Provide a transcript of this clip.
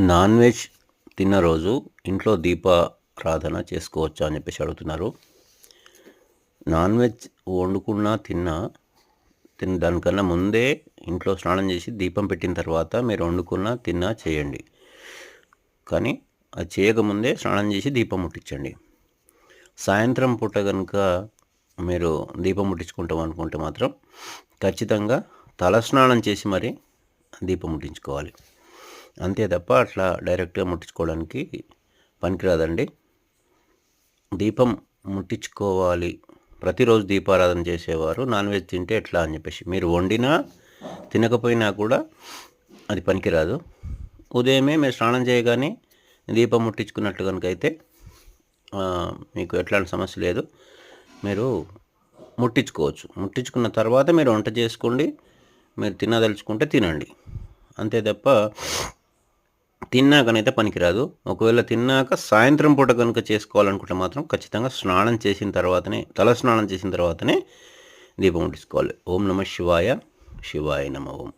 Non veg తిన్న రోజు ఇంట్లో దీపారాధన చేసుకోవచ్చా అని చెప్పేసి అడుగుతున్నారు. నాన్ వెజ్ వండుకున్నా తిన్న దానికన్నా ముందే ఇంట్లో స్నానం చేసి దీపం పెట్టిన తర్వాత మీరు వండుకున్నా తిన్నా చేయండి. కానీ అది చేయకముందే స్నానం చేసి దీపం ముట్టించండి. సాయంత్రం పూట కనుక మీరు దీపం ముట్టించుకుంటాం అనుకుంటే మాత్రం ఖచ్చితంగా తలస్నానం చేసి మరి దీపం ముట్టించుకోవాలి. అంతే తప్ప అట్లా డైరెక్ట్గా ముట్టించుకోవడానికి పనికిరాదండి. దీపం ముట్టించుకోవాలి. ప్రతిరోజు దీపారాధన చేసేవారు నాన్ వెజ్ తింటే ఎట్లా అని చెప్పేసి మీరు వండినా తినకపోయినా కూడా అది పనికిరాదు. ఉదయమే మీరు స్నానం చేయగానే దీపం ముట్టించుకున్నట్టు కనుక అయితే మీకు ఎట్లాంటి సమస్య లేదు. మీరు ముట్టించుకోవచ్చు. ముట్టించుకున్న తర్వాత మీరు వంట చేసుకోండి. మీరు తినదలుచుకుంటే తినండి. అంతే తప్ప తిన్నాకనైతే పనికిరాదు. ఒకవేళ తిన్నాక సాయంత్రం పూట కనుక చేసుకోవాలనుకుంటే మాత్రం ఖచ్చితంగా తల స్నానం చేసిన తర్వాతనే దీపం ముట్టించుకోవాలి. ఓం నమ శివాయ. శివాయ నమ ఓం.